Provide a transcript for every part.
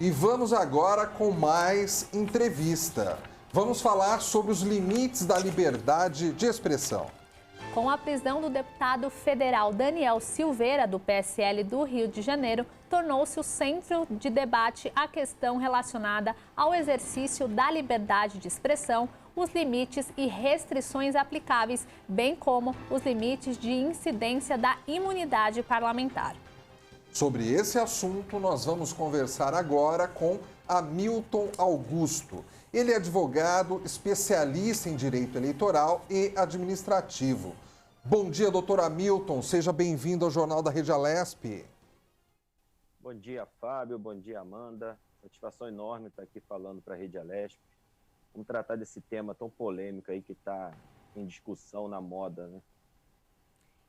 E vamos agora com mais entrevista. Vamos falar sobre os limites da liberdade de expressão. Com a prisão do deputado federal Daniel Silveira, do PSL do Rio de Janeiro, tornou-se o centro de debate a questão relacionada ao exercício da liberdade de expressão, os limites e restrições aplicáveis, bem como os limites de incidência da imunidade parlamentar. Sobre esse assunto, nós vamos conversar agora com Hamilton Augusto. Ele é advogado, especialista em direito eleitoral e administrativo. Bom dia, doutor Hamilton. Seja bem-vindo ao Jornal da Rede Alesp. Bom dia, Fábio. Bom dia, Amanda. Satisfação enorme estar aqui falando para a Rede Alesp. Vamos tratar desse tema tão polêmico aí que está em discussão na moda, né?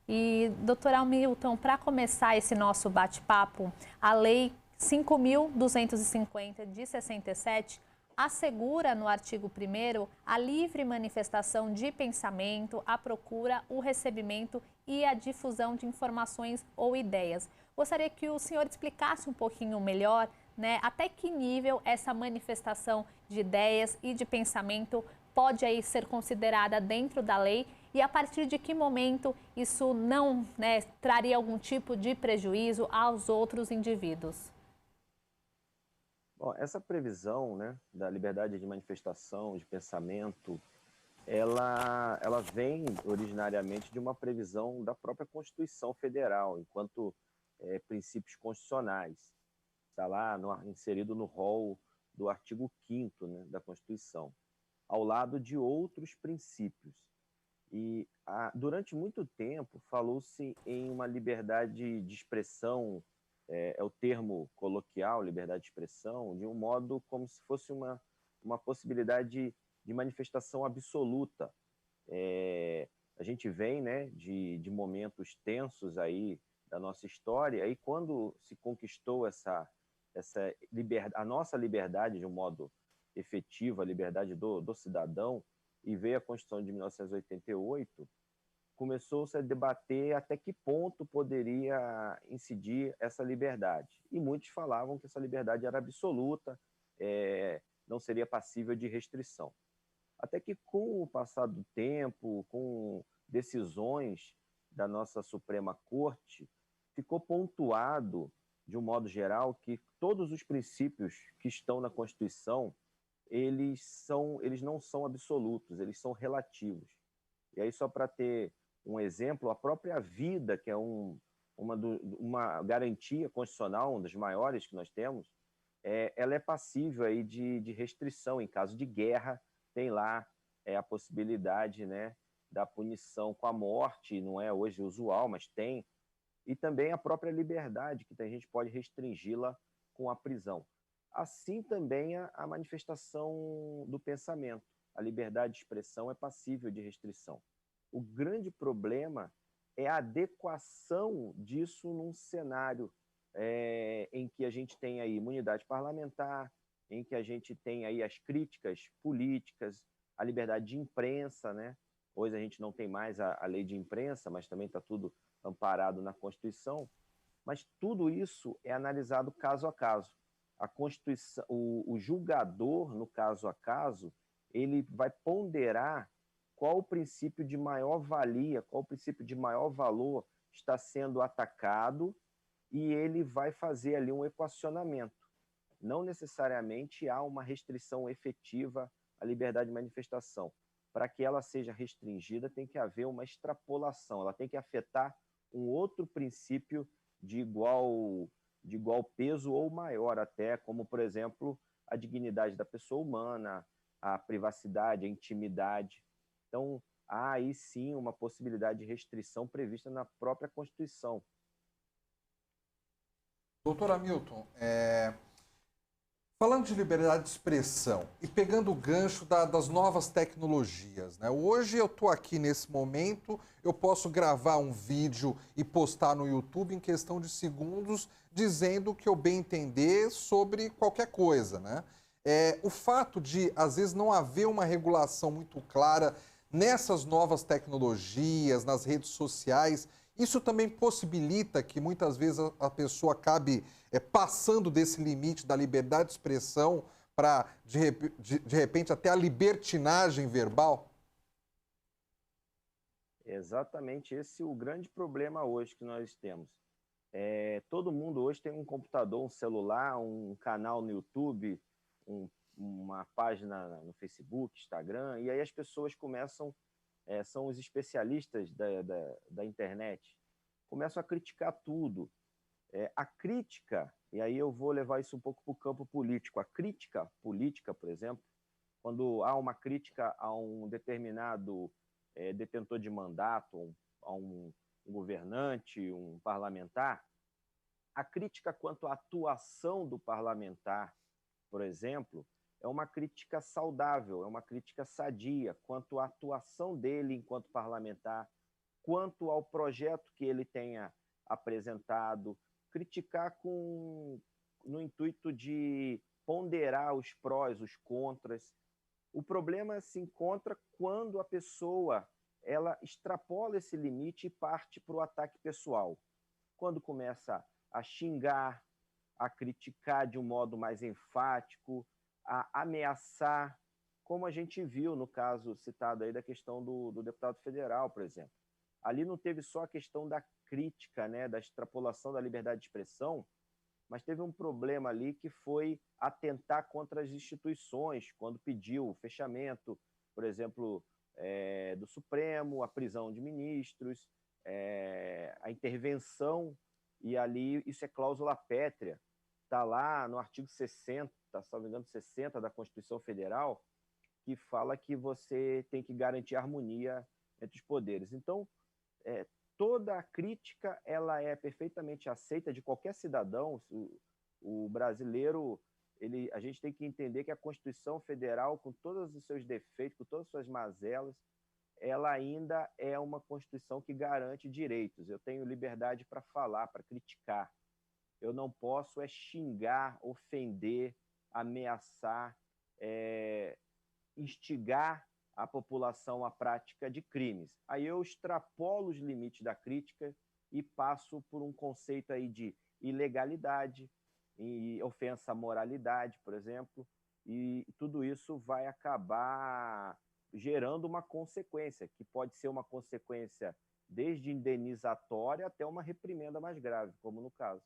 E, doutor Hamilton, para começar esse nosso bate-papo, a Lei 5.250 de 67 assegura no artigo 1º a livre manifestação de pensamento, a procura, o recebimento e a difusão de informações ou ideias. Gostaria que o senhor explicasse um pouquinho melhor, né, até que nível essa manifestação de ideias e de pensamento pode aí ser considerada dentro da lei e a partir de que momento isso não, né, traria algum tipo de prejuízo aos outros indivíduos. Bom, essa previsão, né, da liberdade de manifestação, de pensamento, ela vem originariamente de uma previsão da própria Constituição Federal, enquanto princípios constitucionais. Está lá inserido no rol do artigo 5º, né, da Constituição, ao lado de outros princípios. E durante muito tempo falou-se em uma liberdade de expressão, é o termo coloquial, liberdade de expressão, de um modo como se fosse uma possibilidade de manifestação absoluta. A gente vem, né, de momentos tensos aí da nossa história, e quando se conquistou essa liberdade, a nossa liberdade de um modo efetivo, a liberdade do cidadão, e veio a Constituição de 1988, começou-se a debater até que ponto poderia incidir essa liberdade. E muitos falavam que essa liberdade era absoluta, não seria passível de restrição. Até que, com o passar do tempo, com decisões da nossa Suprema Corte, ficou pontuado, de um modo geral, que todos os princípios que estão na Constituição, eles não são absolutos, eles são relativos. E aí, só para ter um exemplo, a própria vida, que é uma garantia constitucional, uma das maiores que nós temos, ela é passível aí de restrição. Em caso de guerra, tem lá a possibilidade, né, da punição com a morte, não é hoje usual, mas tem. E também a própria liberdade, que a gente pode restringi-la com a prisão. Assim também a manifestação do pensamento. A liberdade de expressão é passível de restrição. O grande problema é a adequação disso num cenário em que a gente tem aí imunidade parlamentar, em que a gente tem aí as críticas políticas, a liberdade de imprensa, né? Hoje a gente não tem mais a lei de imprensa, mas também está tudo amparado na Constituição. Mas tudo isso é analisado caso a caso. A Constituição, o julgador, no caso a caso, ele vai ponderar qual o princípio de maior valia, qual o princípio de maior valor está sendo atacado, e ele vai fazer ali um equacionamento. Não necessariamente há uma restrição efetiva à liberdade de manifestação. Para que ela seja restringida, tem que haver uma extrapolação, ela tem que afetar um outro princípio de igual peso ou maior até, como, por exemplo, a dignidade da pessoa humana, a privacidade, a intimidade. Então, há aí sim uma possibilidade de restrição prevista na própria Constituição. Doutor Hamilton, falando de liberdade de expressão e pegando o gancho das novas tecnologias, né? Hoje eu estou aqui nesse momento, eu posso gravar um vídeo e postar no YouTube em questão de segundos, dizendo o que eu bem entender sobre qualquer coisa, né? O fato de, às vezes, não haver uma regulação muito clara nessas novas tecnologias, nas redes sociais, isso também possibilita que muitas vezes a pessoa acabe passando desse limite da liberdade de expressão para, de repente, até a libertinagem verbal? Exatamente esse é o grande problema hoje que nós temos. Todo mundo hoje tem um computador, um celular, um canal no YouTube, uma página no Facebook, Instagram, e aí as pessoas começam, são os especialistas da internet, começam a criticar tudo. A crítica, e aí eu vou levar isso um pouco para o campo político, a crítica política, por exemplo, quando há uma crítica a um determinado detentor de mandato, a um governante, um parlamentar, a crítica quanto à atuação do parlamentar, por exemplo, é uma crítica saudável, é uma crítica sadia quanto à atuação dele enquanto parlamentar, quanto ao projeto que ele tenha apresentado, criticar no intuito de ponderar os prós, os contras. O problema se encontra quando a pessoa ela extrapola esse limite e parte para o ataque pessoal. Quando começa a xingar, a criticar de um modo mais enfático, a ameaçar, como a gente viu no caso citado aí da questão do deputado federal, por exemplo. Ali não teve só a questão da crítica, né, da extrapolação da liberdade de expressão, mas teve um problema ali que foi atentar contra as instituições, quando pediu o fechamento, por exemplo, do Supremo, a prisão de ministros, a intervenção, e ali isso é cláusula pétrea, está lá no artigo 60, se não me engano, 60 da Constituição Federal, que fala que você tem que garantir harmonia entre os poderes. Então, toda a crítica ela é perfeitamente aceita de qualquer cidadão. O brasileiro, a gente tem que entender que a Constituição Federal, com todos os seus defeitos, com todas as suas mazelas, ela ainda é uma Constituição que garante direitos. Eu tenho liberdade para falar, para criticar. Eu não posso xingar, ofender, ameaçar, instigar a população à prática de crimes. Aí eu extrapolo os limites da crítica e passo por um conceito aí de ilegalidade, e ofensa à moralidade, por exemplo, e tudo isso vai acabar gerando uma consequência, que pode ser uma consequência desde indenizatória até uma reprimenda mais grave, como no caso.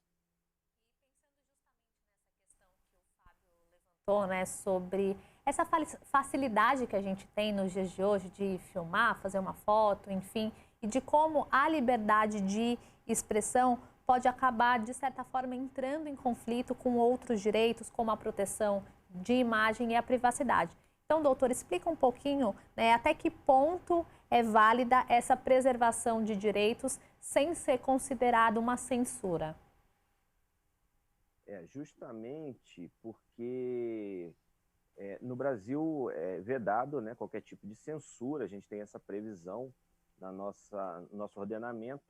Né, sobre essa facilidade que a gente tem nos dias de hoje de filmar, fazer uma foto, enfim, e de como a liberdade de expressão pode acabar, de certa forma, entrando em conflito com outros direitos, como a proteção de imagem e a privacidade. Então, doutor, explica um pouquinho, né, até que ponto é válida essa preservação de direitos sem ser considerado uma censura? Justamente porque no Brasil é vedado, né, qualquer tipo de censura, a gente tem essa previsão no nosso ordenamento,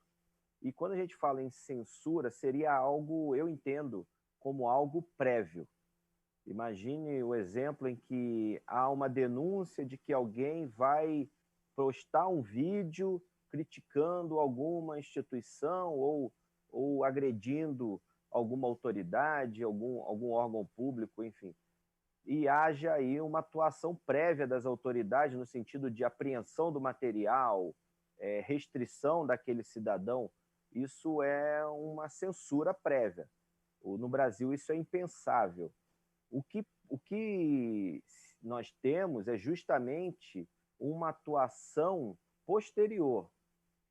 e quando a gente fala em censura, seria algo, eu entendo, como algo prévio. Imagine o exemplo em que há uma denúncia de que alguém vai postar um vídeo criticando alguma instituição ou agredindo alguma autoridade, algum órgão público, enfim. E haja aí uma atuação prévia das autoridades no sentido de apreensão do material, restrição daquele cidadão. Isso é uma censura prévia. No Brasil, isso é impensável. O que nós temos é justamente uma atuação posterior,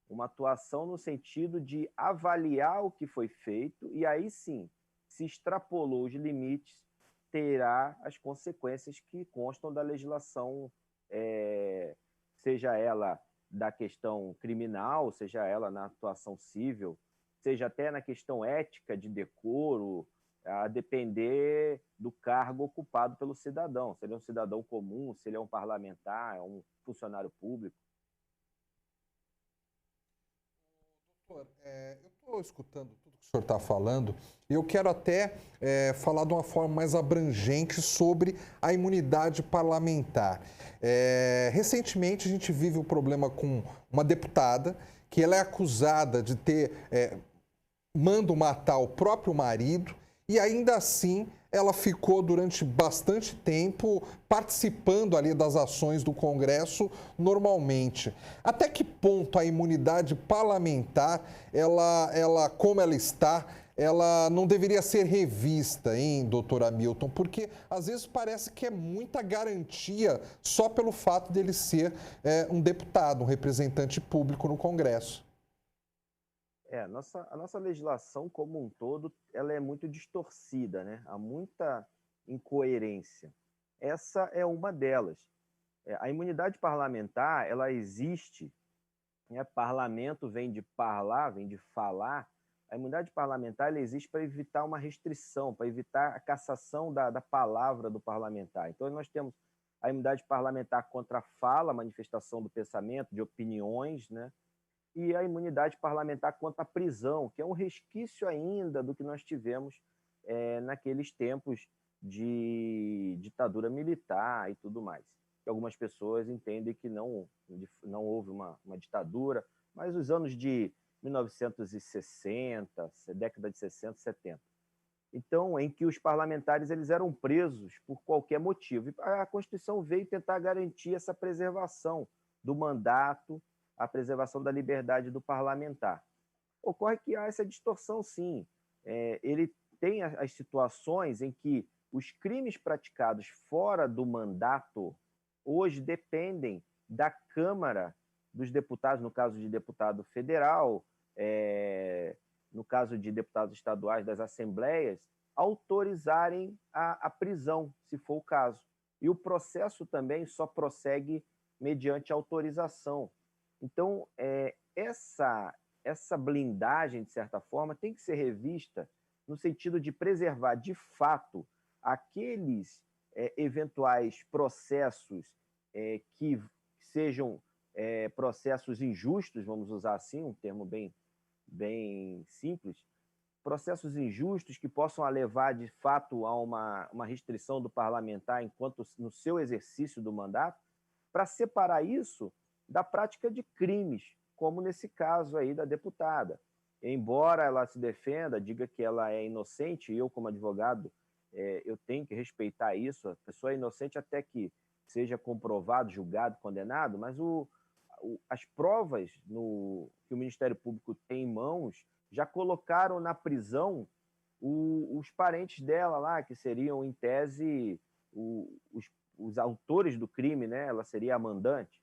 uma atuação no sentido de avaliar o que foi feito e aí sim, se extrapolou os limites, terá as consequências que constam da legislação, seja ela da questão criminal, seja ela na atuação civil, seja até na questão ética de decoro, a depender do cargo ocupado pelo cidadão, se ele é um cidadão comum, se ele é um parlamentar, é um funcionário público. Doutor, eu estou escutando tudo que o senhor está falando e eu quero até falar de uma forma mais abrangente sobre a imunidade parlamentar. Recentemente a gente vive um problema com uma deputada que ela é acusada de ter manda matar o próprio marido e ainda assim ela ficou durante bastante tempo participando ali das ações do Congresso normalmente. Até que ponto a imunidade parlamentar, como ela está, ela não deveria ser revista, hein, doutor Hamilton? Porque às vezes parece que é muita garantia só pelo fato dele ser um deputado, um representante público no Congresso. A nossa legislação como um todo, ela é muito distorcida, né? Há muita incoerência. Essa é uma delas. A imunidade parlamentar, ela existe, né? Parlamento vem de parlar, vem de falar. A imunidade parlamentar, ela existe para evitar uma restrição, para evitar a cassação da palavra do parlamentar. Então, nós temos a imunidade parlamentar contra a fala, a manifestação do pensamento, de opiniões, né? E a imunidade parlamentar contra a prisão, que é um resquício ainda do que nós tivemos naqueles tempos de ditadura militar e tudo mais. Que algumas pessoas entendem que não houve uma ditadura, mas os anos de 1960, década de 60, 70. Então, em que os parlamentares eles eram presos por qualquer motivo. E a Constituição veio tentar garantir essa preservação do mandato, a preservação da liberdade do parlamentar. Ocorre que há essa distorção, sim. Ele tem as situações em que os crimes praticados fora do mandato hoje dependem da Câmara dos Deputados, no caso de deputado federal, no caso de deputados estaduais das assembleias, autorizarem a prisão, se for o caso. E o processo também só prossegue mediante autorização. Então, essa blindagem, de certa forma, tem que ser revista no sentido de preservar, de fato, aqueles eventuais processos que sejam processos injustos, vamos usar assim, um termo bem simples, processos injustos que possam levar, de fato, a uma restrição do parlamentar enquanto no seu exercício do mandato, para separar isso da prática de crimes, como nesse caso aí da deputada. Embora ela se defenda, diga que ela é inocente, e eu, como advogado, eu tenho que respeitar isso, a pessoa é inocente até que seja comprovado, julgado, condenado, mas as provas que o Ministério Público tem em mãos já colocaram na prisão os parentes dela lá, que seriam, em tese, os autores do crime, né? Ela seria a mandante.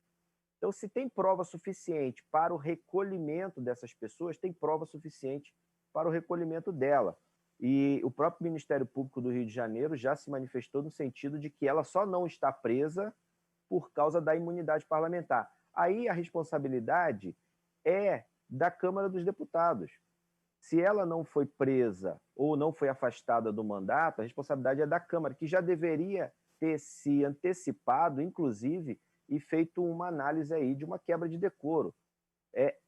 Então, se tem prova suficiente para o recolhimento dessas pessoas, tem prova suficiente para o recolhimento dela. E o próprio Ministério Público do Rio de Janeiro já se manifestou no sentido de que ela só não está presa por causa da imunidade parlamentar. Aí a responsabilidade é da Câmara dos Deputados. Se ela não foi presa ou não foi afastada do mandato, a responsabilidade é da Câmara, que já deveria ter se antecipado, inclusive, e feito uma análise aí de uma quebra de decoro.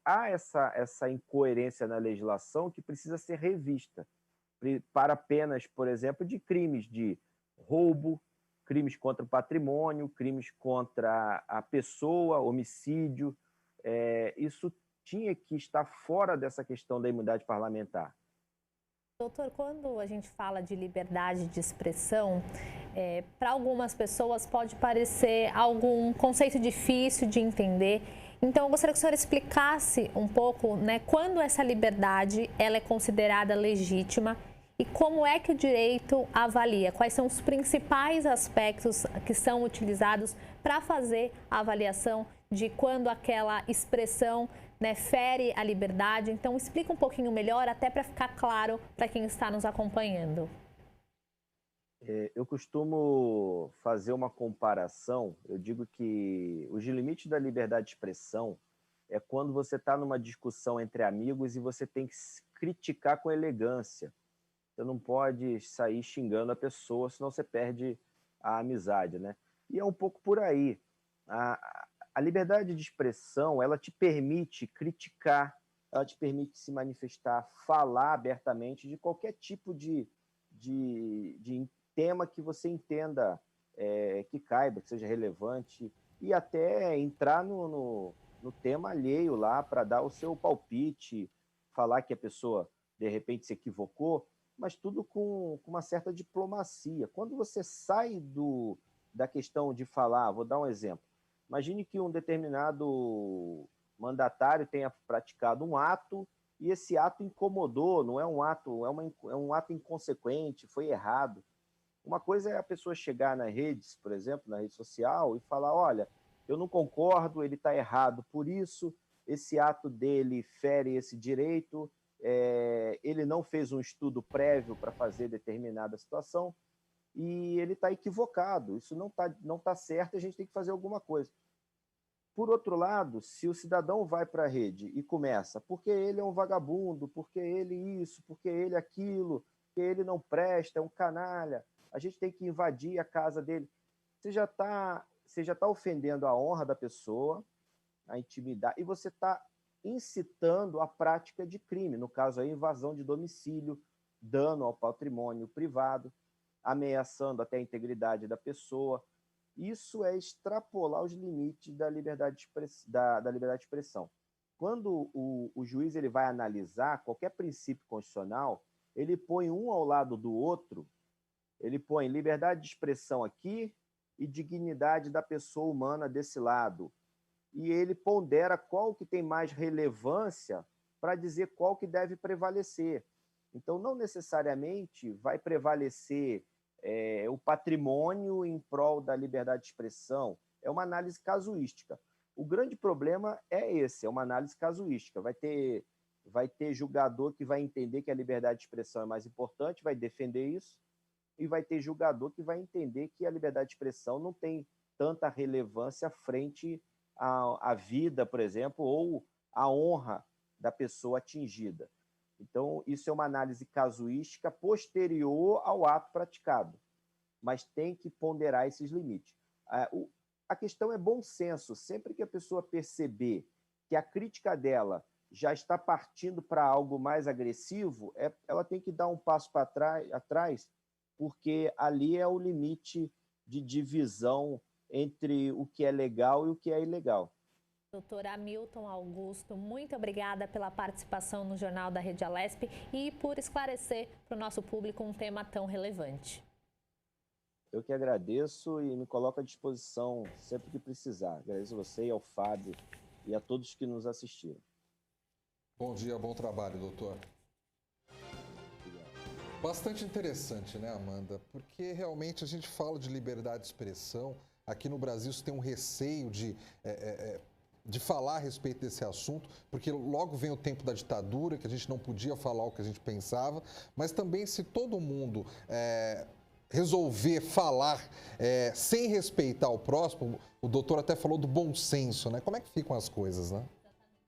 Há essa incoerência na legislação que precisa ser revista para penas, por exemplo, de crimes de roubo, crimes contra o patrimônio, crimes contra a pessoa, homicídio. Isso tinha que estar fora dessa questão da imunidade parlamentar. Doutor, quando a gente fala de liberdade de expressão, para algumas pessoas pode parecer algum conceito difícil de entender. Então, eu gostaria que o senhor explicasse um pouco, né, quando essa liberdade ela é considerada legítima e como é que o direito avalia, quais são os principais aspectos que são utilizados para fazer a avaliação de quando aquela expressão, né, fere a liberdade. Então, explica um pouquinho melhor, até para ficar claro para quem está nos acompanhando. Eu costumo fazer uma comparação, eu digo que os limites da liberdade de expressão é quando você está numa discussão entre amigos e você tem que criticar com elegância. Você não pode sair xingando a pessoa, senão você perde a amizade, né? E é um pouco por aí. A liberdade de expressão, ela te permite criticar, ela te permite se manifestar, falar abertamente de qualquer tipo de tema que você entenda que caiba, que seja relevante, e até entrar no tema alheio lá para dar o seu palpite, falar que a pessoa, de repente, se equivocou. mas tudo com uma certa diplomacia. Quando você sai da questão de falar, vou dar um exemplo. Imagine que um determinado mandatário tenha praticado um ato e esse ato incomodou, não é um ato, é um ato inconsequente, foi errado. Uma coisa é a pessoa chegar nas redes, por exemplo, na rede social, e falar, olha, eu não concordo, ele está errado por isso, esse ato dele fere esse direito, ele não fez um estudo prévio para fazer determinada situação e ele está equivocado, isso não tá certo, a gente tem que fazer alguma coisa. Por outro lado, se o cidadão vai para a rede e começa, porque ele é um vagabundo, porque ele isso, porque ele aquilo, porque ele não presta, é um canalha, a gente tem que invadir a casa dele, você já está ofendendo a honra da pessoa, a intimidade, e você está incitando a prática de crime, no caso aí, invasão de domicílio, dano ao patrimônio privado, ameaçando até a integridade da pessoa. Isso é extrapolar os limites da liberdade de expressão. Quando o juiz ele vai analisar qualquer princípio constitucional, ele põe um ao lado do outro, ele põe liberdade de expressão aqui e dignidade da pessoa humana desse lado. E ele pondera qual que tem mais relevância para dizer qual que deve prevalecer. Então, não necessariamente vai prevalecer o patrimônio em prol da liberdade de expressão. É uma análise casuística. O grande problema é esse, é uma análise casuística. Vai ter julgador que vai entender que a liberdade de expressão é mais importante, vai defender isso, e vai ter julgador que vai entender que a liberdade de expressão não tem tanta relevância frente à vida, por exemplo, ou à honra da pessoa atingida. Então, isso é uma análise casuística posterior ao ato praticado, mas tem que ponderar esses limites. A questão é bom senso. Sempre que a pessoa perceber que a crítica dela já está partindo para algo mais agressivo, ela tem que dar um passo para atrás, porque ali é o limite de divisão entre o que é legal e o que é ilegal. Doutor Hamilton Augusto, muito obrigada pela participação no Jornal da Rede Alesp e por esclarecer para o nosso público um tema tão relevante. Eu que agradeço e me coloco à disposição sempre que precisar. Agradeço a você e ao Fábio e a todos que nos assistiram. Bom dia, bom trabalho, doutor. Bastante interessante, né, Amanda? Porque realmente a gente fala de liberdade de expressão. Aqui no Brasil você tem um receio de falar a respeito desse assunto, porque logo vem o tempo da ditadura, que a gente não podia falar o que a gente pensava, mas também se todo mundo resolver falar sem respeitar o próximo, o doutor até falou do bom senso, né? Como é que ficam as coisas, né?